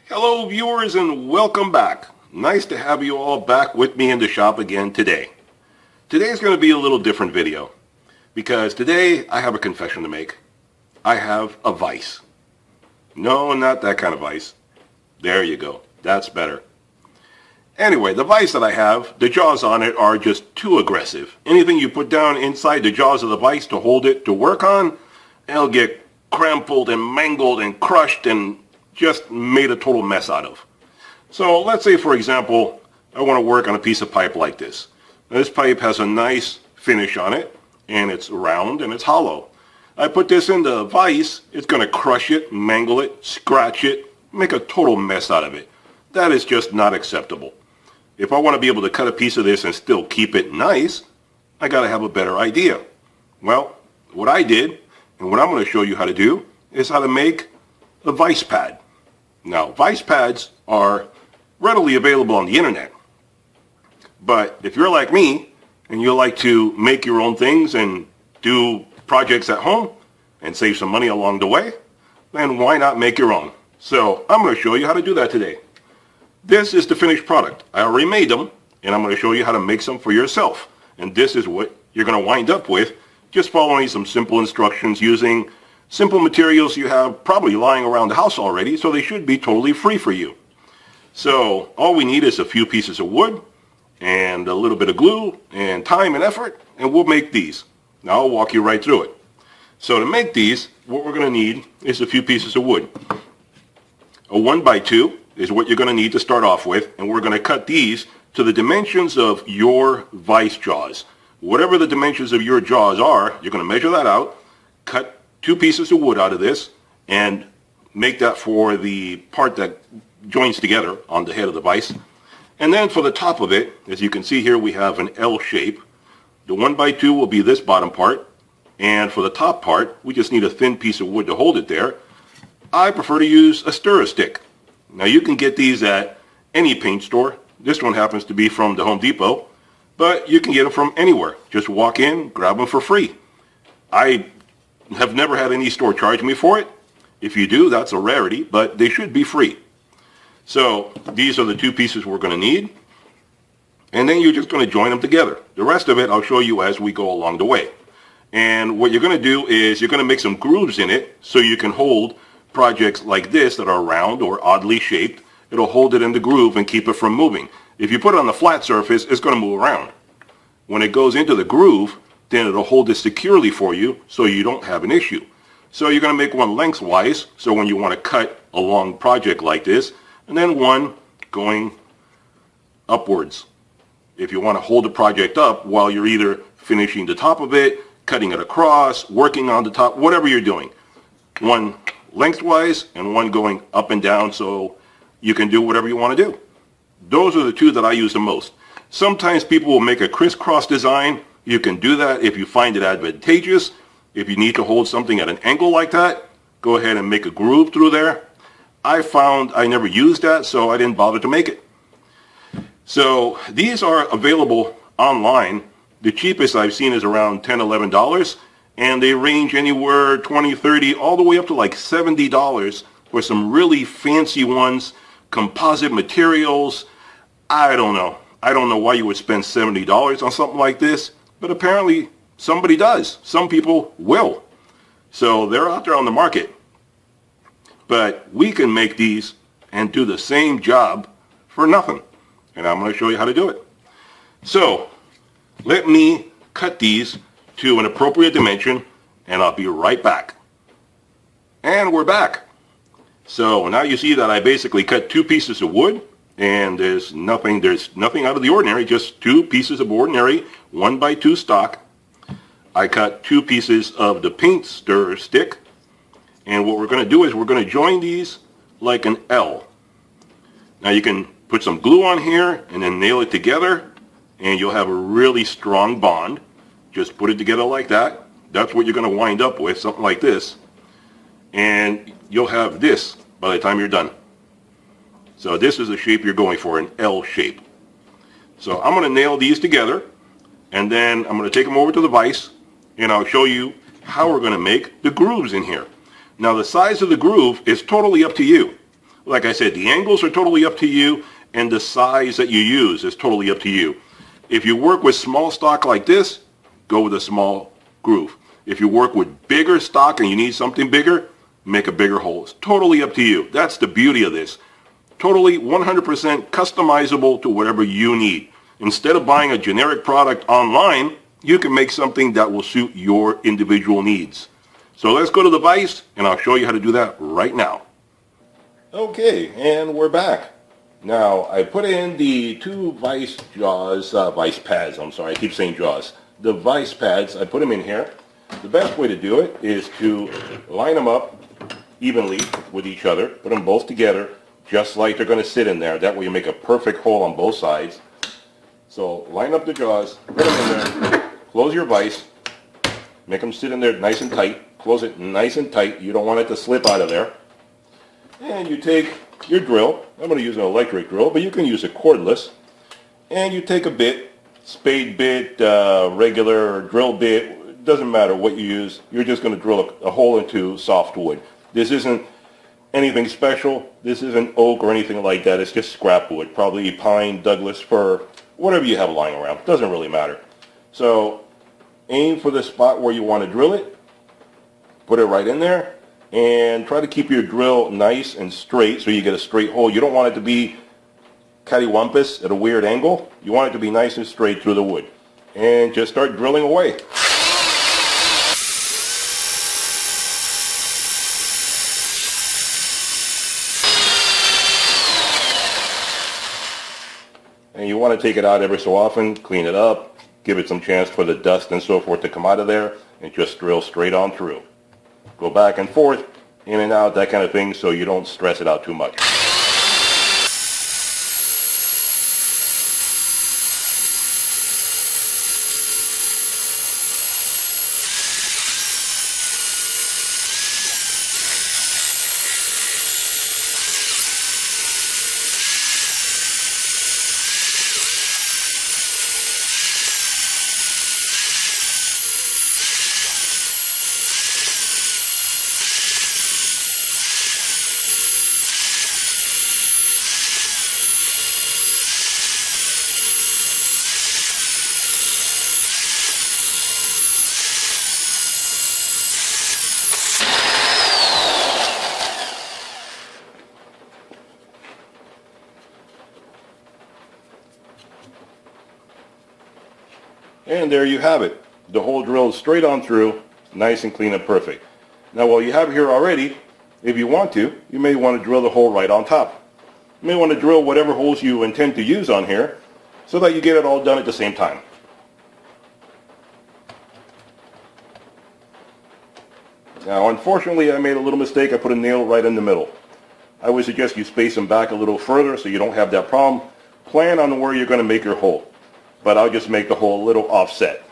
Hello viewers and welcome back. Nice to have you all back with me in the shop again today. Today's going to be a little different video because today I have a confession to make. I have a vice. No, not that kind of vice. There you go. That's better. Anyway, the vice that I have, the jaws on it are just too aggressive. Anything you put down inside the jaws of the vice to hold it to work on, it'll get crumpled and mangled and crushed and just made a total mess out of. So let's say, for example, I want to work on a piece of pipe like this. Now, this pipe has a nice finish on it, and it's round and it's hollow. I put this in the vise, it's going to crush it, mangle it, scratch it, make a total mess out of it. That is just not acceptable. If I want to be able to cut a piece of this and still keep it nice, I got to have a better idea. Well, what I did, and what I'm going to show you how to do, is how to make a Vise pad. Now, Vise pads are readily available on the internet. But if you're like me, and you like to make your own things and do projects at home, and save some money along the way, then why not make your own? So I'm going to show you how to do that today. This is the finished product. I already made them, and I'm going to show you how to make some for yourself. And this is what you're going to wind up with, just following some simple instructions using simple materials you have probably lying around the house already, so they should be totally free for you. So all we need is a few pieces of wood and a little bit of glue and time and effort, and we'll make these. Now I'll walk you right through it. So to make these, what we're going to need is a few pieces of wood. A 1x2 is what you're going to need to start off with, and we're going to cut these to the dimensions of your Vise jaws. Whatever the dimensions of your jaws are, you're going to measure that out, cut 2 pieces of wood out of this, and make that for the part that joins together on the head of the vise. And then for the top of it, as you can see here, we have an L shape. The 1x2 will be this bottom part, and for the top part, we just need a thin piece of wood to hold it there. I prefer to use a stirrer stick. Now you can get these at any paint store. This one happens to be from the Home Depot, but you can get them from anywhere. Just walk in, grab them for free. I have never had any store charge me for it. If you do, that's a rarity, but they should be free. So these are the 2 pieces we're going to need, and then you're just going to join them together. The rest of it I'll show you as we go along the way. And what you're going to do is you're going to make some grooves in it so you can hold projects like this that are round or oddly shaped. It'll hold it in the groove and keep it from moving. If you put it on the flat surface, it's going to move around. When it goes into the groove, then it'll hold it securely for you so you don't have an issue. So you're going to make one lengthwise, so when you want to cut a long project like this, and then one going upwards. If you want to hold the project up while you're either finishing the top of it, cutting it across, working on the top, whatever you're doing. One lengthwise and one going up and down so you can do whatever you want to do. Those are the 2 that I use the most. Sometimes people will make a crisscross design. You can do that if you find it advantageous. If you need to hold something at an angle like that, go ahead and make a groove through there. I found I never used that, so I didn't bother to make it. So these are available online. The cheapest I've seen is around $10, $11, and they range anywhere $20, $30, all the way up to like $70 for some really fancy ones, composite materials. I don't know. I don't know why you would spend $70 on something like this, but apparently somebody does. Some people will. So they're out there on the market. But we can make these and do the same job for nothing. And I'm going to show you how to do it. So let me cut these to an appropriate dimension, and I'll be right back. And we're back. So now you see that I basically cut 2 pieces of wood, and there's nothing out of the ordinary, just 2 pieces of ordinary 1x2 stock. I cut 2 pieces of the paint stirrer stick, and what we're going to do is we're going to join these like an L. Now you can put some glue on here and then nail it together, and you'll have a really strong bond. Just put it together like that. That's what you're going to wind up with, something like this. And you'll have this by the time you're done. So this is the shape you're going for, an L shape. So I'm going to nail these together, and then I'm going to take them over to the vise, and I'll show you how we're going to make the grooves in here. Now the size of the groove is totally up to you. Like I said, the angles are totally up to you, and the size that you use is totally up to you. If you work with small stock like this, go with a small groove. If you work with bigger stock and you need something bigger, make a bigger hole. It's totally up to you. That's the beauty of this. Totally 100% customizable to whatever you need. Instead of buying a generic product online, you can make something that will suit your individual needs. So let's go to the Vise, and I'll show you how to do that right now. Okay, and we're back. Now, I put in the two Vise Jaws, Vise Pads, I'm sorry, I keep saying Jaws. The Vise Pads, I put them in here. The best way to do it is to line them up evenly with each other, put them both together, just like they're going to sit in there. That way you make a perfect hole on both sides. So line up the jaws, put them in there, close your vise, make them sit in there nice and tight, close it nice and tight. You don't want it to slip out of there. And you take your drill. I'm going to use an electric drill, but you can use a cordless. And you take a bit, spade bit, regular drill bit, it doesn't matter what you use. You're just going to drill a hole into soft wood. This isn't anything special. This isn't oak or anything like that. It's just scrap wood, probably pine, Douglas fir, whatever you have lying around. Doesn't really matter. So aim for the spot where you want to drill it. Put it right in there. And try to keep your drill nice and straight so you get a straight hole. You don't want it to be cattywampus at a weird angle. You want it to be nice and straight through the wood. And just start drilling away. And you want to take it out every so often, clean it up, give it some chance for the dust and so forth to come out of there, and just drill straight on through. Go back and forth, in and out, that kind of thing, so you don't stress it out too much. And there you have it. The hole drilled straight on through, nice and clean and perfect. Now while you have it here already, if you want to, you may want to drill the hole right on top. You may want to drill whatever holes you intend to use on here so that you get it all done at the same time. Now unfortunately I made a little mistake. I put a nail right in the middle. I would suggest you space them back a little further so you don't have that problem. Plan on where you're going to make your hole. But I'll just make the hole a little offset.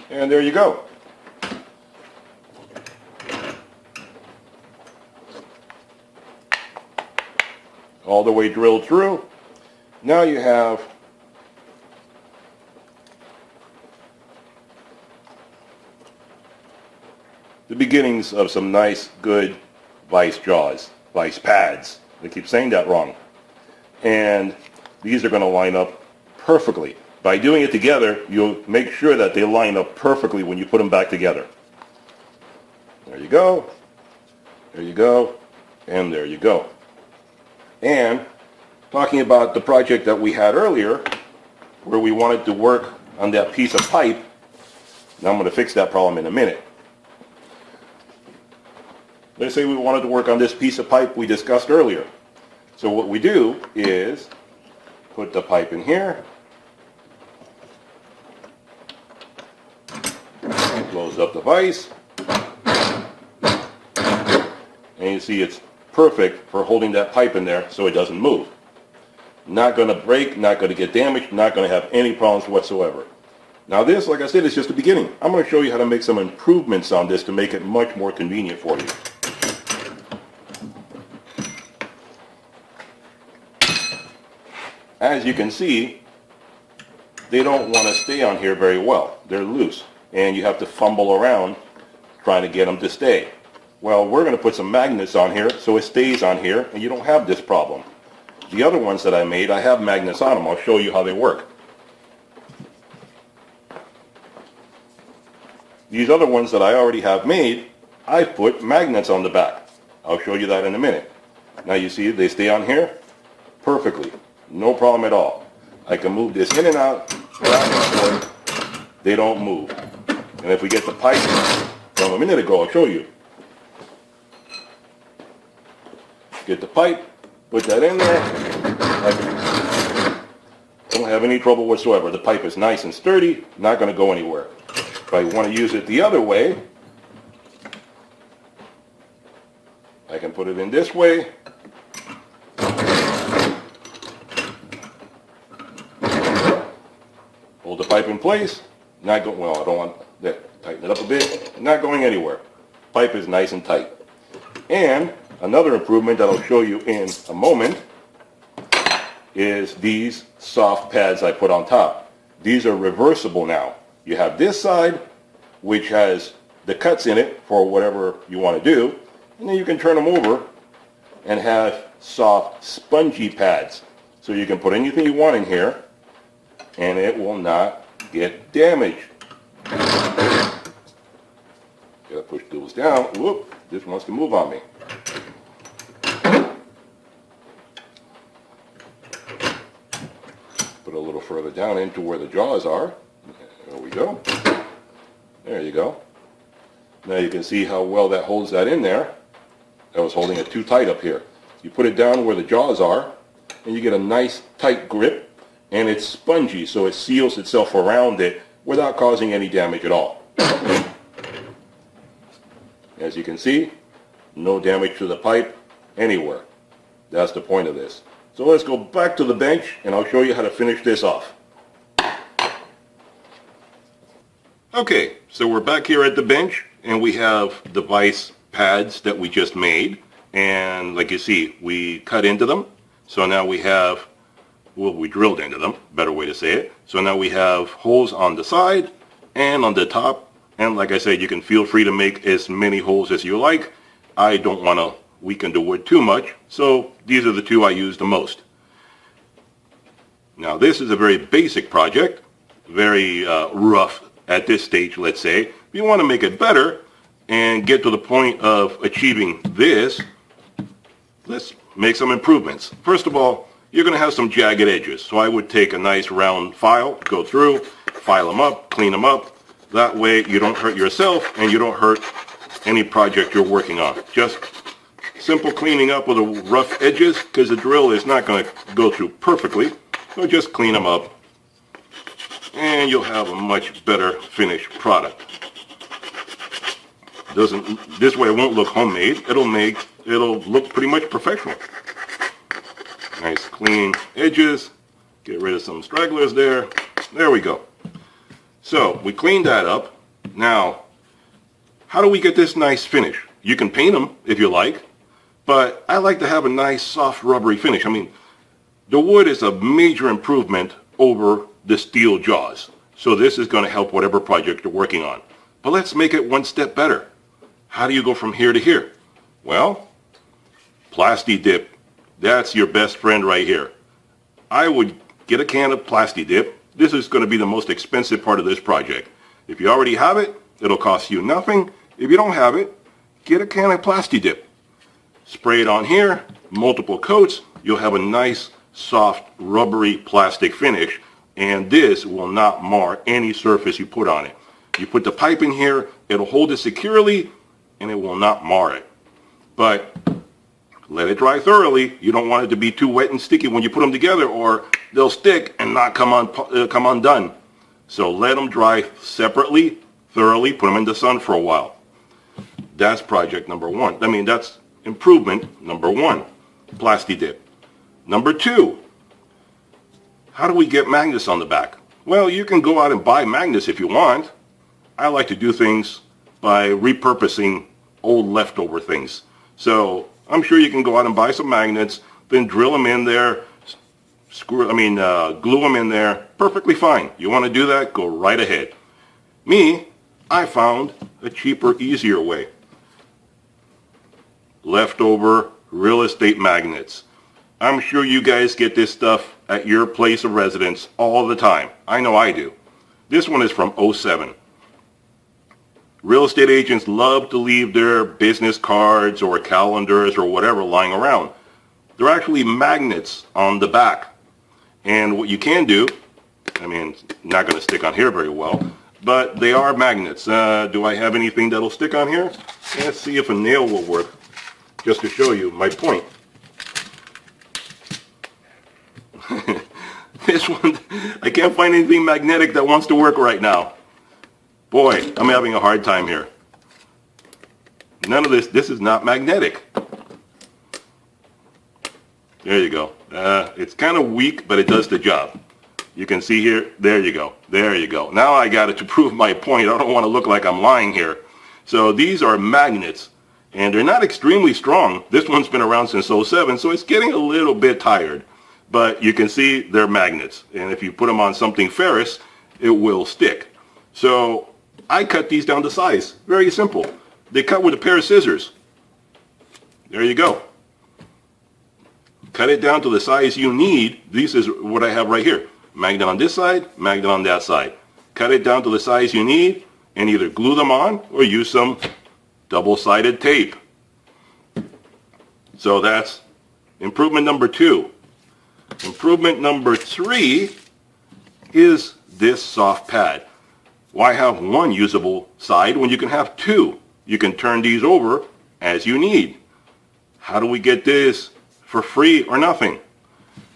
And there you go. All the way drilled through. Now you have the beginnings of some nice, good Vise Jaws, Vise Pads. I keep saying that wrong. And these are going to line up perfectly. By doing it together, you'll make sure that they line up perfectly when you put them back together. There you go. There you go. And there you go. And talking about the project that we had earlier, where we wanted to work on that piece of pipe, now I'm going to fix that problem in a minute. Let's say we wanted to work on this piece of pipe we discussed earlier. So what we do is put the pipe in here, close up the vise, and you see it's perfect for holding that pipe in there so it doesn't move. Not going to break, not going to get damaged, not going to have any problems whatsoever. Now this, like I said, is just the beginning. I'm going to show you how to make some improvements on this to make it much more convenient for you. as you can see, they don't want to stay on here very well. They're loose, and you have to fumble around trying to get them to stay. Well, we're going to put some magnets on here so it stays on here and you don't have this problem. The other ones that I made, I have magnets on them. I'll show you how they work. These other ones that I already have made, I put magnets on the back. I'll show you that in a minute. Now you see they stay on here perfectly. No problem at all. I can move this in and out, back and forth. They don't move. And if we get the pipe from a minute ago, I'll show you. Get the pipe, put that in there. I don't have any trouble whatsoever. The pipe is nice and sturdy, not going to go anywhere. If I want to use it the other way, I can put it in this way. Hold the pipe in place. Not go, well, I don't want that. Tighten it up a bit. Not going anywhere. Pipe is nice and tight. And another improvement that I'll show you in a moment is these soft pads I put on top. These are reversible now. You have this side, which has the cuts in it for whatever you want to do, and then you can turn them over and have soft, spongy pads. So you can put anything you want in here, and it will not get damaged. Gotta push those down. Whoop, this wants to move on me. Put a little further down into where the jaws are. There we go. There you go. Now you can see how well that holds that in there. I was holding it too tight up here. You put it down where the jaws are, and you get a nice tight grip, and it's spongy, so it seals itself around it without causing any damage at all. As you can see, no damage to the pipe anywhere. That's the point of this. So let's go back to the bench, and I'll show you how to finish this off. Okay, so we're back here at the bench, and we have the Vise pads that we just made. And like you see, we cut into them. So now we have, well, we drilled into them, better way to say it. So now we have holes on the side and on the top. And like I said, you can feel free to make as many holes as you like. I don't want to weaken the wood too much, so these are the two I use the most. Now this is a very basic project, very rough at this stage, let's say. If you want to make it better and get to the point of achieving this, let's make some improvements. First of all, you're going to have some jagged edges, so I would take a nice round file, go through, file them up, clean them up. That way you don't hurt yourself and you don't hurt any project you're working on. Just simple cleaning up of the rough edges, because the drill is not going to go through perfectly. So just clean them up and you'll have a much better finished product. This way it won't look homemade. It'll look pretty much professional. Nice clean edges. Get rid of some stragglers there. There we go. So we cleaned that up. Now, how do we get this nice finish? You can paint them if you like, but I like to have a nice soft rubbery finish. I mean, the wood is a major improvement over the steel jaws. So this is going to help whatever project you're working on. But let's make it one step better. How do you go from here to here? Well, Plasti Dip. That's your best friend right here. I would get a can of Plasti Dip. This is going to be the most expensive part of this project. If you already have it, it'll cost you nothing. If you don't have it, get a can of Plasti Dip. Spray it on here, multiple coats. You'll have a nice, soft, rubbery plastic finish, and this will not mar any surface you put on it. You put the pipe in here, it'll hold it securely, and it will not mar it. But let it dry thoroughly. You don't want it to be too wet and sticky when you put them together, or they'll stick and not come undone. So let them dry separately, thoroughly. Put them in the sun for a while. That's project number one. I mean, that's improvement number one, Plasti Dip. Number two, how do we get magnets on the back? Well, you can go out and buy magnets if you want. I like to do things by repurposing old leftover things. So I'm sure you can go out and buy some magnets, then drill them in there, glue them in there, perfectly fine. You want to do that, go right ahead. Me, I found a cheaper, easier way. Leftover real estate magnets. I'm sure you guys get this stuff at your place of residence all the time. I know I do. This one is from '07. Real estate agents love to leave their business cards or calendars or whatever lying around. They're actually magnets on the back. And what you can do, not going to stick on here very well, but they are magnets. Do I have anything that'll stick on here? Let's see if a nail will work, just to show you my point. This one, I can't find anything magnetic that wants to work right now. Boy, I'm having a hard time here. None of this is not magnetic. There you go. It's kind of weak, but it does the job. You can see here, there you go. There you go. Now I got it to prove my point. I don't want to look like I'm lying here. So these are magnets, and they're not extremely strong. This one's been around since '07, so it's getting a little bit tired. But you can see they're magnets, and if you put them on something ferrous, it will stick. So I cut these down to size. Very simple. They cut with a pair of scissors. There you go. Cut it down to the size you need. This is what I have right here. Magnet on this side, magnet on that side. Cut it down to the size you need and either glue them on or use some double-sided tape. So that's improvement number 2. Improvement number 3 is this soft pad. Why have one usable side when you can have 2? You can turn these over as you need. How do we get this for free or nothing?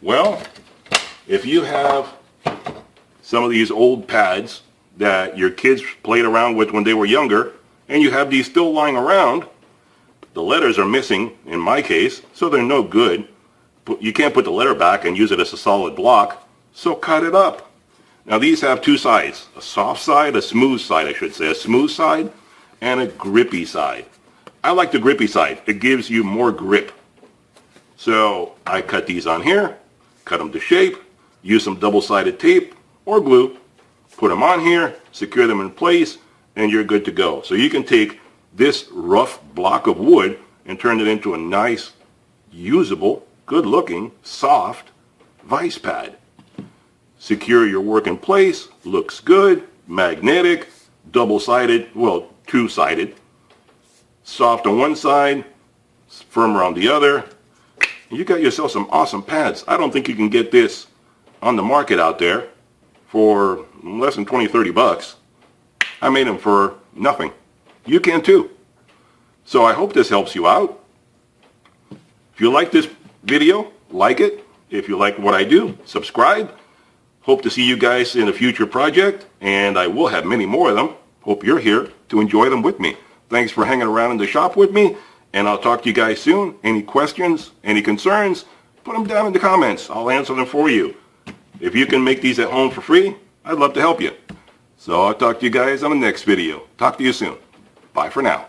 Well, if you have some of these old pads that your kids played around with when they were younger, and you have these still lying around, the letters are missing in my case, so they're no good. You can't put the letter back and use it as a solid block, so cut it up. Now these have 2 sides, a soft side, a smooth side I should say, a smooth side and a grippy side. I like the grippy side. It gives you more grip. So I cut these on here, cut them to shape, use some double-sided tape or glue, put them on here, secure them in place, and you're good to go. So you can take this rough block of wood and turn it into a nice, usable, good-looking, soft Vise pad. Secure your work in place, looks good, magnetic, double-sided, well, 2-sided, soft on one side, firmer on the other. You got yourself some awesome pads. I don't think you can get this on the market out there for less than 20-30 bucks. I made them for nothing. You can too. So I hope this helps you out. If you like this video, like it. If you like what I do, subscribe. Hope to see you guys in a future project, and I will have many more of them. Hope you're here to enjoy them with me. Thanks for hanging around in the shop with me, and I'll talk to you guys soon. Any questions, any concerns, put them down in the comments. I'll answer them for you. If you can make these at home for free, I'd love to help you. So I'll talk to you guys on the next video. Talk to you soon. Bye for now.